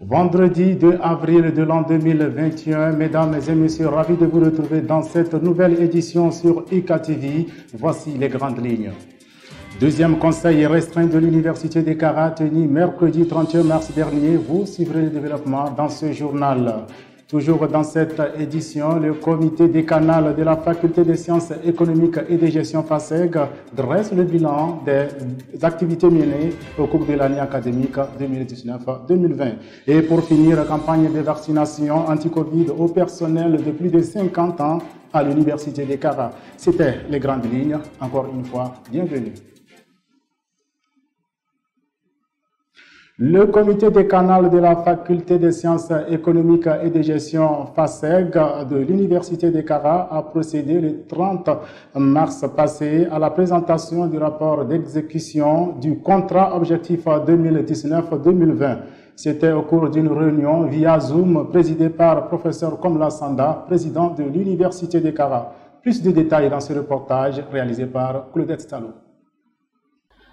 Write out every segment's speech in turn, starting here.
Vendredi 2 avril de l'an 2021, mesdames et messieurs, ravi de vous retrouver dans cette nouvelle édition sur IK-TV. Voici les grandes lignes. Deuxième conseil restreint de l'Université des Kara, tenu mercredi 31 mars dernier. Vous suivrez le développement dans ce journal. Toujours dans cette édition, le comité décanal de la Faculté des sciences économiques et de gestion FASEG dresse le bilan des activités menées au cours de l'année académique 2019-2020. Et pour finir, campagne de vaccination anti-Covid au personnel de plus de 50 ans à l'Université des Kara. C'était les grandes lignes. Encore une fois, bienvenue. Le comité décanal de la Faculté des sciences économiques et de gestion FASEG de l'Université des Kara a procédé le 30 mars passé à la présentation du rapport d'exécution du contrat objectif 2019-2020. C'était au cours d'une réunion via Zoom présidée par professeur Komla Sanda, président de l'Université des Kara. Plus de détails dans ce reportage réalisé par Claudette Stalo.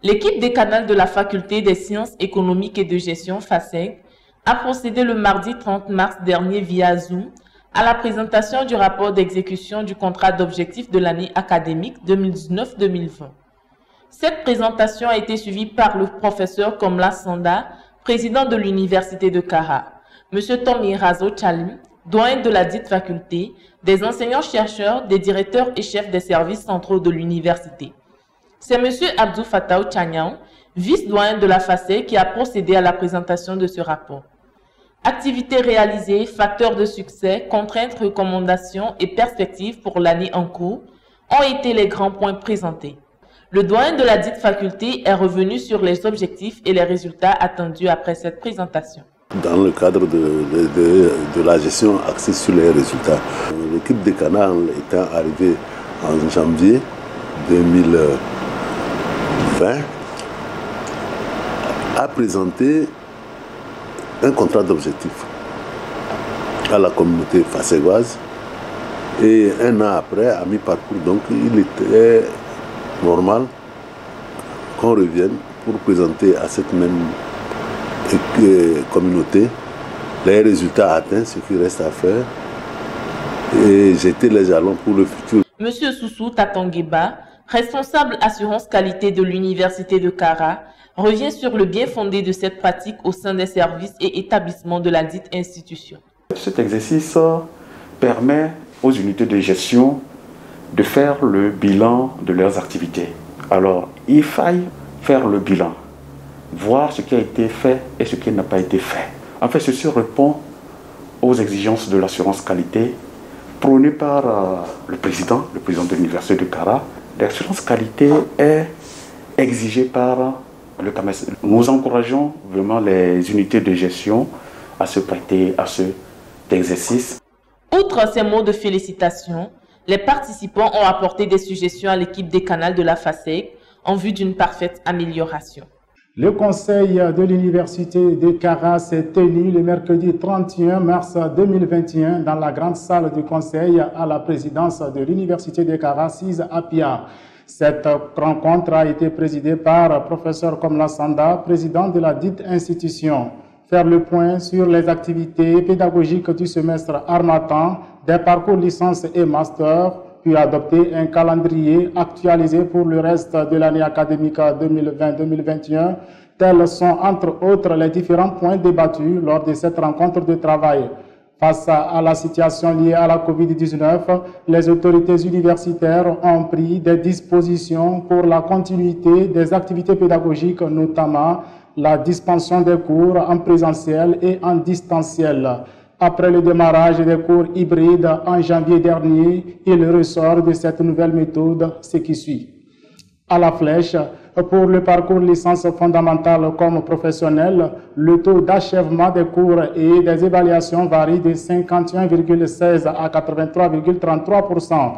L'équipe décanale de la Faculté des sciences économiques et de gestion FASEG a procédé le mardi 30 mars dernier via Zoom à la présentation du rapport d'exécution du contrat d'objectifs de l'année académique 2019-2020. Cette présentation a été suivie par le professeur Komla Sanda, président de l'Université de Kara, M. Tommy Razo Chalim, doyen de la dite faculté, des enseignants-chercheurs, des directeurs et chefs des services centraux de l'université. C'est M. Abdou Fattah Chagnan, vice-doyen de la FASEG, qui a procédé à la présentation de ce rapport. Activités réalisées, facteurs de succès, contraintes, recommandations et perspectives pour l'année en cours ont été les grands points présentés. Le doyen de la dite faculté est revenu sur les objectifs et les résultats attendus après cette présentation. Dans le cadre de la gestion axée sur les résultats, l'équipe décanale étant arrivée en janvier 2020 a présenté un contrat d'objectif à la communauté faségoise et un an après, à mi-parcours, donc il était normal qu'on revienne pour présenter à cette même communauté les résultats atteints, ce qui reste à faire et jeter les jalons pour le futur. Monsieur Soussou Tatangeba, responsable assurance qualité de l'Université de Kara, revient sur le bien fondé de cette pratique au sein des services et établissements de la dite institution. Cet exercice permet aux unités de gestion de faire le bilan de leurs activités. Alors, il faille faire le bilan, voir ce qui a été fait et ce qui n'a pas été fait. En fait, ceci répond aux exigences de l'assurance qualité prônées par le président de l'Université de Kara. L'assurance qualité est exigée par le CAMES. Nous encourageons vraiment les unités de gestion à se prêter à cet exercice. Outre ces mots de félicitations, les participants ont apporté des suggestions à l'équipe décanale de la FASEG en vue d'une parfaite amélioration. Le conseil de l'Université de Kara s'est tenu le mercredi 31 mars 2021 dans la grande salle du conseil à la présidence de l'Université de Kara, 6 Apia. Cette rencontre a été présidée par professeur Komla Sanda, président de la dite institution. Faire le point sur les activités pédagogiques du semestre Harmattan, des parcours licence et master, puis adopter un calendrier actualisé pour le reste de l'année académique 2020-2021. Tels sont entre autres les différents points débattus lors de cette rencontre de travail. Face à la situation liée à la COVID-19, les autorités universitaires ont pris des dispositions pour la continuité des activités pédagogiques, notamment la dispensation des cours en présentiel et en distanciel. Après le démarrage des cours hybrides en janvier dernier, il ressort de cette nouvelle méthode ce qui suit. À la flèche, pour le parcours licence fondamentale comme professionnel, le taux d'achèvement des cours et des évaluations varie de 51,16 à 83,33%.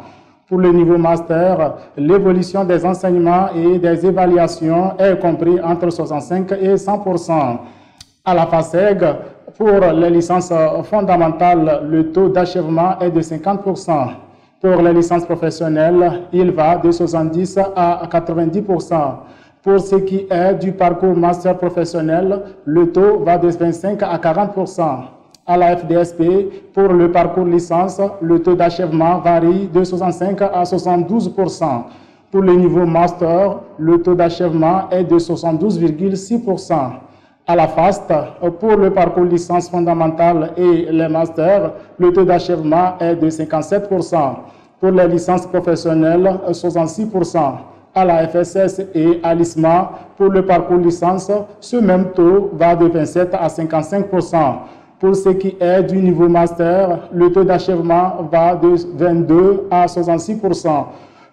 Pour le niveau master, l'évolution des enseignements et des évaluations est compris entre 65 et 100%. À la FASEG, pour les licences fondamentales, le taux d'achèvement est de 50%. Pour les licences professionnelles, il va de 70 à 90%. Pour ce qui est du parcours master professionnel, le taux va de 25 à 40%. À la FDSP, pour le parcours licence, le taux d'achèvement varie de 65 à 72%. Pour le niveau master, le taux d'achèvement est de 72,6%. À la FAST, pour le parcours licence fondamentale et les masters, le taux d'achèvement est de 57%. Pour les licences professionnelles, 66%. À la FSS et à l'ISMA, pour le parcours licence, ce même taux va de 27 à 55%. Pour ce qui est du niveau master, le taux d'achèvement va de 22 à 66%.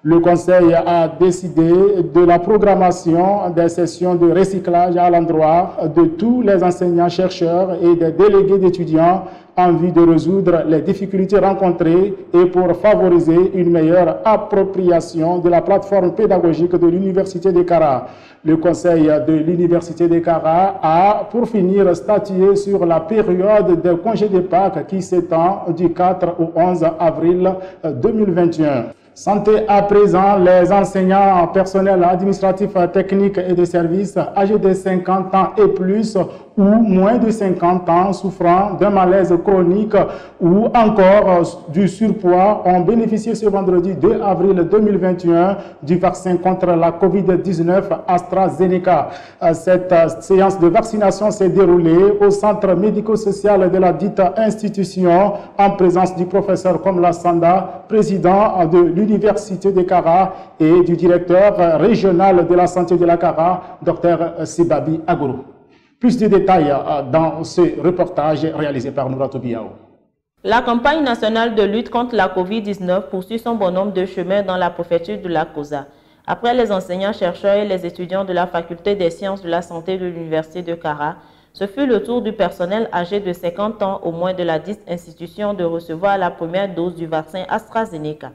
Le Conseil a décidé de la programmation des sessions de recyclage à l'endroit de tous les enseignants-chercheurs et des délégués d'étudiants en vue de résoudre les difficultés rencontrées et pour favoriser une meilleure appropriation de la plateforme pédagogique de l'Université de Kara. Le Conseil de l'Université de Kara a, pour finir, statué sur la période de congé de Pâques qui s'étend du 4 au 11 avril 2021. Santé à présent, les enseignants personnels administratifs, techniques et de services âgés de 50 ans et plus ou moins de 50 ans souffrant d'un malaise chronique ou encore du surpoids ont bénéficié ce vendredi 2 avril 2021 du vaccin contre la COVID-19 AstraZeneca. Cette séance de vaccination s'est déroulée au centre médico-social de la dite institution en présence du professeur Komla Sanda, président de l'Université de Kara et du directeur régional de la santé de la Kara, Dr Sibabi Agoro. Plus de détails dans ce reportage réalisé par Nouratou Biao. La campagne nationale de lutte contre la COVID-19 poursuit son bonhomme de chemin dans la préfecture de la Kosa. Après les enseignants-chercheurs et les étudiants de la faculté des sciences de la santé de l'Université de Kara, ce fut le tour du personnel âgé de 50 ans au moins de la dite institution de recevoir la première dose du vaccin AstraZeneca.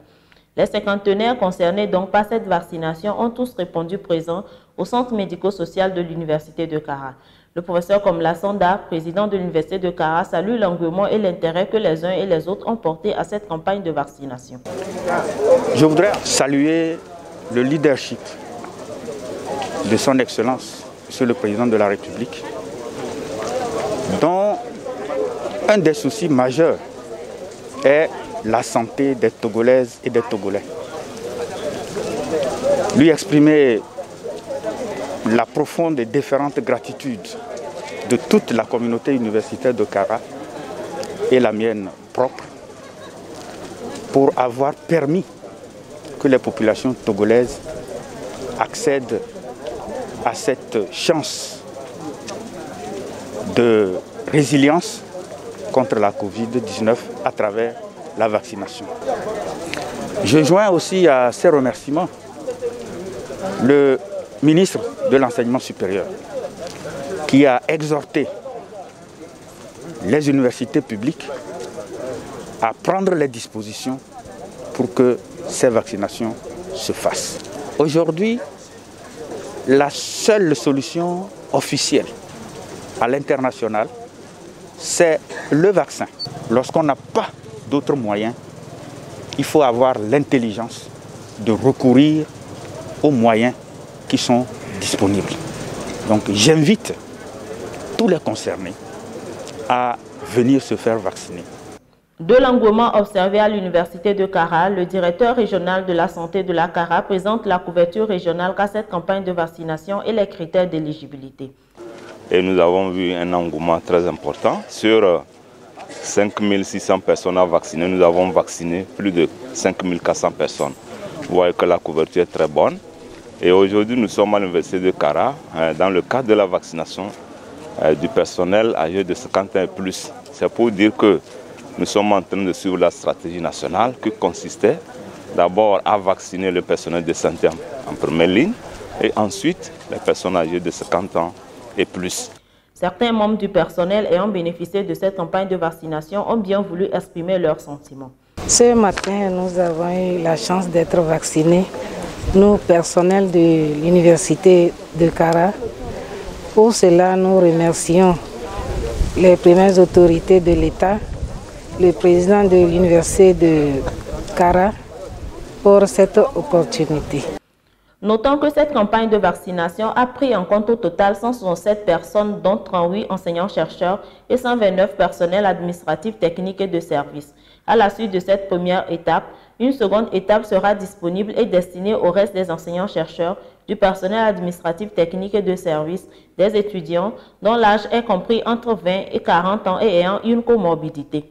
Les cinquantenaires concernés donc par cette vaccination ont tous répondu présents au centre médico-social de l'Université de Kara. Le professeur Komla Sanda, président de l'Université de Kara, salue l'engouement et l'intérêt que les uns et les autres ont porté à cette campagne de vaccination. Je voudrais saluer le leadership de son Excellence, Monsieur le Président de la République, dont un des soucis majeurs est la santé des Togolaises et des Togolais. Lui exprimer la profonde et déférente gratitude de toute la communauté universitaire de Kara et la mienne propre pour avoir permis que les populations togolaises accèdent à cette chance de résilience contre la COVID-19 à travers la vaccination. Je joins aussi à ces remerciements le ministre de l'Enseignement supérieur qui a exhorté les universités publiques à prendre les dispositions pour que ces vaccinations se fassent. Aujourd'hui, la seule solution officielle à l'international, c'est le vaccin. Lorsqu'on n'a pas d'autres moyens, il faut avoir l'intelligence de recourir aux moyens qui sont disponibles. Donc j'invite tous les concernés à venir se faire vacciner. De l'engouement observé à l'Université de Kara, le directeur régional de la santé de la Kara présente la couverture régionale qu'a cette campagne de vaccination et les critères d'éligibilité. Et nous avons vu un engouement très important. Sur 5600 personnes à vacciner, nous avons vacciné plus de 5400 personnes. Vous voyez que la couverture est très bonne. Et aujourd'hui, nous sommes à l'Université de Kara dans le cadre de la vaccination du personnel âgé de 50 ans et plus. C'est pour dire que nous sommes en train de suivre la stratégie nationale qui consistait d'abord à vacciner le personnel de santé en première ligne et ensuite les personnes âgées de 50 ans et plus. Certains membres du personnel ayant bénéficié de cette campagne de vaccination ont bien voulu exprimer leurs sentiments. Ce matin, nous avons eu la chance d'être vaccinés, nous, personnels de l'Université de Kara. Pour cela, nous remercions les premières autorités de l'État, le président de l'Université de Kara, pour cette opportunité. Notons que cette campagne de vaccination a pris en compte au total 167 personnes, dont 38 enseignants-chercheurs et 129 personnels administratifs, techniques et de service. À la suite de cette première étape, une seconde étape sera disponible et destinée au reste des enseignants-chercheurs, du personnel administratif, technique et de service, des étudiants dont l'âge est compris entre 20 et 40 ans et ayant une comorbidité.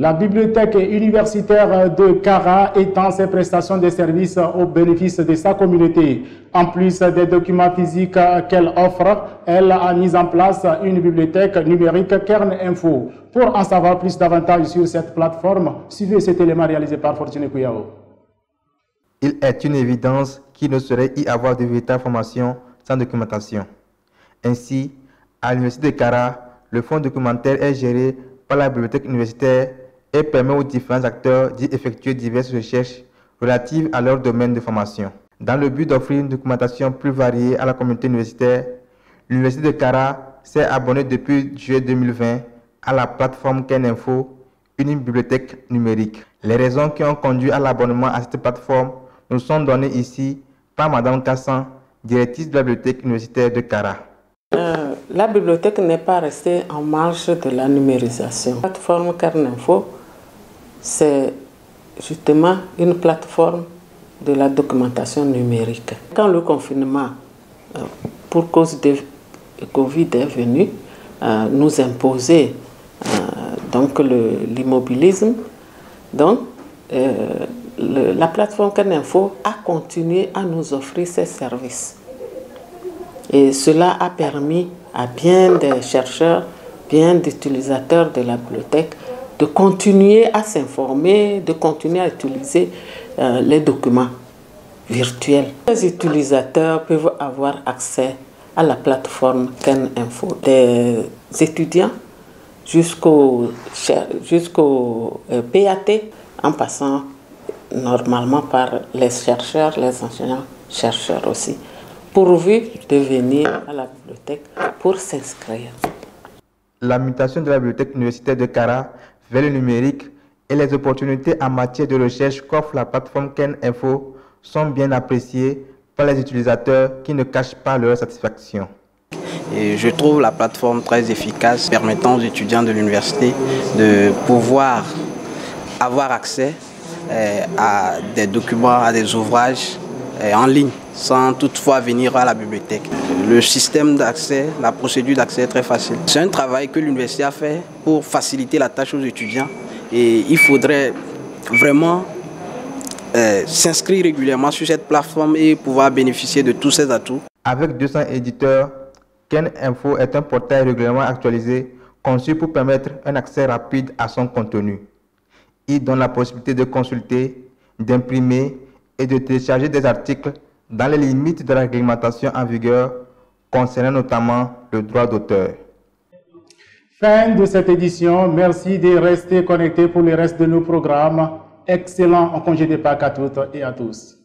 La bibliothèque universitaire de Kara étend ses prestations de services au bénéfice de sa communauté. En plus des documents physiques qu'elle offre, elle a mis en place une bibliothèque numérique Kern Info. Pour en savoir plus davantage sur cette plateforme, suivez cet élément réalisé par Fortuné Kouyao. Il est une évidence qu'il ne saurait y avoir de véritable formation sans documentation. Ainsi, à l'université de Kara, le fonds documentaire est géré par la bibliothèque universitaire et permet aux différents acteurs d'y effectuer diverses recherches relatives à leur domaine de formation. Dans le but d'offrir une documentation plus variée à la communauté universitaire, l'université de Kara s'est abonnée depuis juillet 2020 à la plateforme KenInfo, une bibliothèque numérique. Les raisons qui ont conduit à l'abonnement à cette plateforme nous sont données ici par Mme Kassan, directrice de la bibliothèque universitaire de Kara. La bibliothèque n'est pas restée en marge de la numérisation. La plateforme KernInfo, c'est justement une plateforme de la documentation numérique. Quand le confinement, pour cause de Covid, est venu nous imposer donc l'immobilisme, donc la plateforme KernInfo a continué à nous offrir ses services. Et cela a permis à bien des chercheurs, bien d'utilisateurs de la bibliothèque de continuer à s'informer, de continuer à utiliser les documents virtuels. Les utilisateurs peuvent avoir accès à la plateforme KernInfo, des étudiants jusqu'au PAT, en passant normalement par les chercheurs, les enseignants-chercheurs aussi, pourvu de venir à la bibliothèque pour s'inscrire. La mutation de la bibliothèque universitaire de Kara vers le numérique et les opportunités en matière de recherche qu'offre la plateforme KernInfo sont bien appréciées par les utilisateurs qui ne cachent pas leur satisfaction. Et je trouve la plateforme très efficace, permettant aux étudiants de l'université de pouvoir avoir accès à des documents, à des ouvrages en ligne, sans toutefois venir à la bibliothèque. Le système d'accès, la procédure d'accès est très facile. C'est un travail que l'université a fait pour faciliter la tâche aux étudiants et il faudrait vraiment s'inscrire régulièrement sur cette plateforme et pouvoir bénéficier de tous ces atouts. Avec 200 éditeurs, KenInfo est un portail régulièrement actualisé conçu pour permettre un accès rapide à son contenu. Il donne la possibilité de consulter, d'imprimer et de télécharger des articles dans les limites de la réglementation en vigueur concernant notamment le droit d'auteur. Fin de cette édition. Merci de rester connectés pour le reste de nos programmes. Excellent congé de Pâques à toutes et à tous.